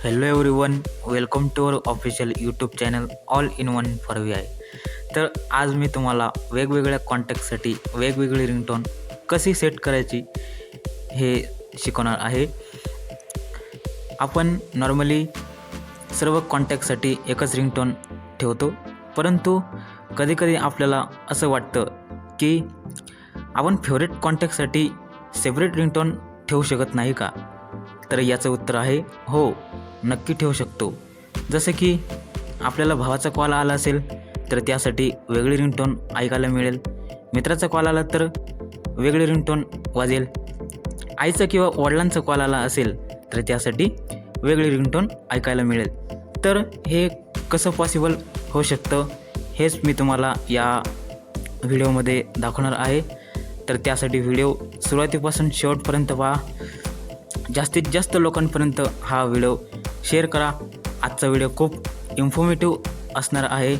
Hello everyone, welcome to our official YouTube channel all in one for VI. तर आज मी तुम्हाला वेगवेगळ्या कॉन्टॅक्टसाठी वेगवेगळी रिंगटोन कशी सेट करायची हे शिकवणार आहे. आपण नॉर्मली सर्व कॉन्टॅक्टसाठी एकच रिंगटोन ठेवतो, परंतु कधीकधी आपल्याला असं वाटतं की आपण फेवरेट कॉन्टॅक्टसाठी सेपरेट रिंगटोन ठेवू शकत नाही का? तर याचं उत्तर आहे हो, नक्की ठेवू शकतो. जसं की आपल्याला भावाचा कॉल आला असेल तर त्यासाठी वेगळी रिंगटोन ऐकायला मिळेल, मित्राचा कॉल आला तर वेगळी रिंगटोन वाजेल, आईचा किंवा वडिलांचा कॉल आला असेल तर त्यासाठी वेगळी रिंगटोन ऐकायला मिळेल. तर हे कसं पॉसिबल होऊ शकतं हेच मी तुम्हाला या व्हिडिओमध्ये दाखवणार आहे. तर त्यासाठी व्हिडिओ सुरुवातीपासून शेवटपर्यंत पहा. जास्तीत जास्त लोकांपर्यंत हा व्हिडिओ शेअर करा. आजचा व्हिडिओ खूप इन्फॉर्मेटिव्ह असणार आहे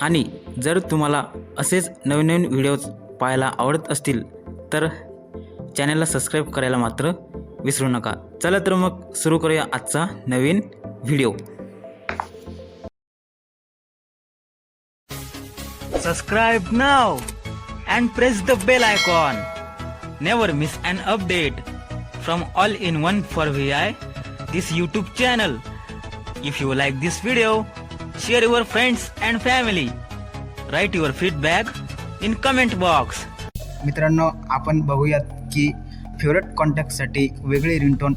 आणि जर तुम्हाला असेच नवीन नवीन व्हिडिओज पाहायला आवडत असतील तर चॅनलला सबस्क्राईब करायला मात्र विसरू नका. चला तर मग सुरू करूया आजचा नवीन व्हिडिओ. सबस्क्राईब नाव and press the bell icon. Never miss an update from All in One for VI, this YouTube channel. If you like this video, share your friends and family. Write your feedback in comment box. मित्रांनो, आपण बघूयात की favourite कॉन्टॅक्टसाठी वेगळी ringtone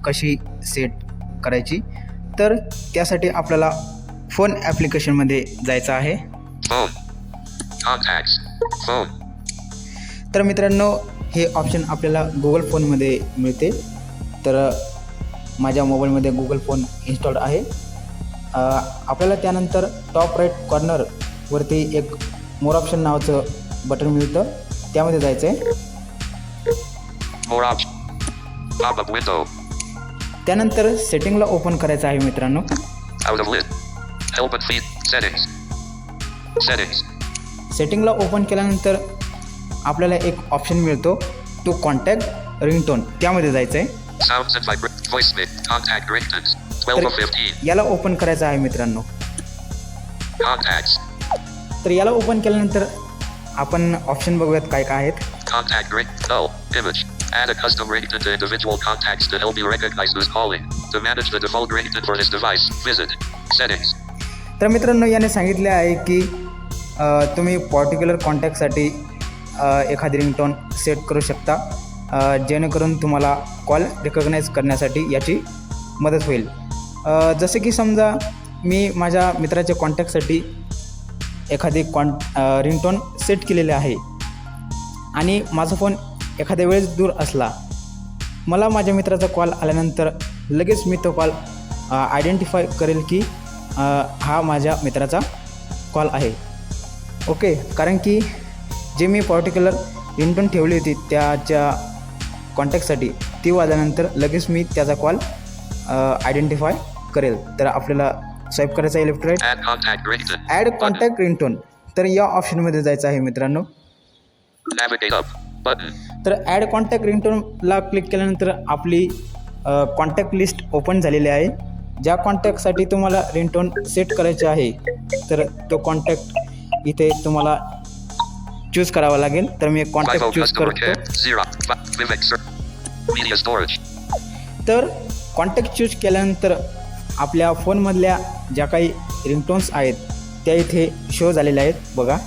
कशी set करायची. तर त्यासाठी आपल्याला फोन ॲप्लिकेशनमध्ये जायचं आहे. तर मित्रांनो, हे ऑप्शन आपल्याला गुगल फोनमध्ये मिळते. तर माझ्या मोबाईलमध्ये गुगल फोन इन्स्टॉल्ड आहे. आपल्याला त्यानंतर टॉप राईट कॉर्नरवरती एक मोर ऑप्शन नावाचं बटन मिळतं, त्यामध्ये जायचं आहे. त्यानंतर सेटिंगला ओपन करायचं आहे मित्रांनो. सेटिंगला ओपन केल्यानंतर आपल्याला एक ऑप्शन मिळतो टू कॉन्टॅक्ट रिंगटोन, त्यामध्ये जायचं आहे. याला ओपन करायचं आहे मित्रांनो. तर याला ओपन केल्यानंतर आपण ऑप्शन बघूयात काय काय आहेत. Add a custom ringtone to individual contacts to help you recognize who's calling. To manage the default ringtone for his device, visit Settings. तर मित्रांनो, याने सांगितले आहे की तुम्ही पर्टिक्युलर कॉन्टॅक्टसाठी एखादी रिंगटोन सेट करू शकता, जेणेकरून तुम्हाला कॉल रिकग्नाईज करण्यासाठी याची मदत होईल. जसे की समजा मी माझ्या मित्राच्या कॉन्टॅक्टसाठी एखादी रिंगटोन सेट केलेली आहे आणि माझा फोन एखाद्या वेळेस दूर असला, मला माझ्या मित्राचा कॉल आल्यानंतर लगेच मी तो कॉल आयडेंटिफाय करेल की हा माझ्या मित्राचा कॉल आहे. ओके, कारण की जे मी पर्टिक्युलर रिंगटोन ठेवली होती त्याच्या कॉन्टॅक्टसाठी, ती वाजल्यानंतर लगेच मी त्याचा कॉल आयडेंटिफाय करेल. तर आपल्याला स्वाईप करायचं आहे left right, add contact ringtone. तर या ऑप्शनमध्ये जायचं आहे मित्रांनो. तर ॲड कॉन्टॅक्ट रिंगटोनला क्लिक केल्यानंतर आपली कॉन्टॅक्ट लिस्ट ओपन झालेली आहे. ज्या कॉन्टॅक्टसाठी तुम्हाला रिंगटोन सेट करायचे आहे तर तो कॉन्टॅक्ट इथे तुम्हाला चूज करावा लागेल. तर मी एक कॉन्टॅक्ट चूज करतो. तर कॉन्टॅक्ट चूज केल्यानंतर आपल्या फोनमधल्या ज्या काही रिंगटोन्स आहेत त्या इथे शो झालेल्या आहेत. बघा,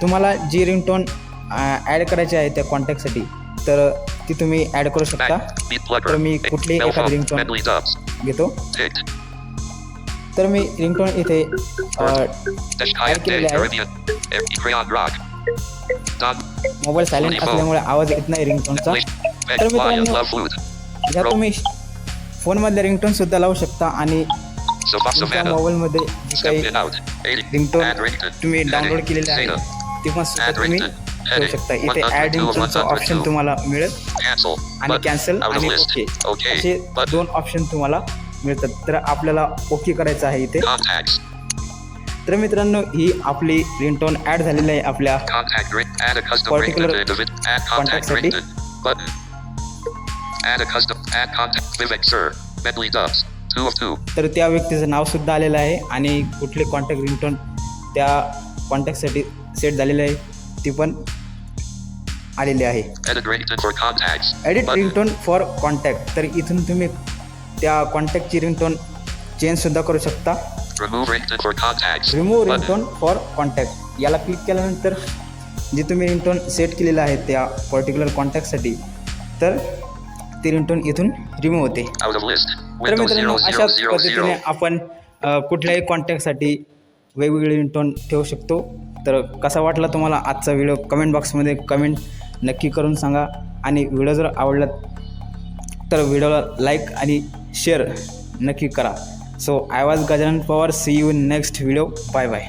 तुम्हाला जी रिंगटोन ॲड करायची आहे त्या कॉन्टॅक्टसाठी तर ती तुम्ही ॲड करू शकता. तर मी कुठलीही एखादी रिंगटोन घेतो. तर मी रिंगटोन इथे ॲड केलेली आहे. मोबाईल सायलेंट असल्यामुळे आवाज येत नाही रिंगटोनचा. तर मित्रांनो, या तुम्ही फोनमधल्या रिंगटोनसुद्धा लावू शकता आणि तुमच्या मोबाईलमध्ये जी काही रिंगटोन तुम्ही डाउनलोड केलेली आहे ती पण सुद्धा तुम्ही ठेवू शकता. इथे ॲड रिंगटोनचा ऑप्शन तुम्हाला मिळेल आणि कॅन्सल आणि ओके असे दोन ऑप्शन तुम्हाला मिळतात. तर आपल्याला ओके करायचं आहे इथे. तर मित्रांनो ही आपली रिंगटोन ॲड झालेली आहे आपल्या Contact ring. Add a custom Particular ringtone to individual. Add contact contact setting. ringtone. Button. Add a custom. Add contact. Vivek Sir. Bentley Dubs. 2 of 2. तर त्या व्यक्तीचं नावसुद्धा आलेलं आहे आणि कुठले कॉन्टॅक्ट रिंगटोन त्या कॉन्टॅक्टसाठी सेट झालेले आहे ती पण आलेली आहे. Edit ringtone for contacts. Edit Button. Ringtone for contact. तर इथून तुम्ही त्या कॉन्टॅक्टची रिंगटोन चेंजसुद्धा करू शकता. Remove ringtone for contacts. Remove Button. Ringtone for contact याला क्लिक केल्यानंतर जे तुम्ही रिंगटोन सेट केलेलं आहे त्या पर्टिक्युलर कॉन्टॅक्टसाठी तर ती रिंगटोन इथून रिमूव्ह होते. Out of list. तर Windows मित्रांनो 0 अशा 0 0 पद्धतीने 0. आपण कुठल्याही कॉन्टॅक्टसाठी वेगवेगळे रिंगटोन ठेवू शकतो. तर कसा वाटला तुम्हाला आजचा व्हिडिओ कमेंट बॉक्समध्ये कमेंट नक्की करून सांगा आणि व्हिडिओ जर आवडला तर व्हिडिओला लाईक आणि शेअर नक्की करा. So I was Gajanan Pawar. See you in next video. Bye bye.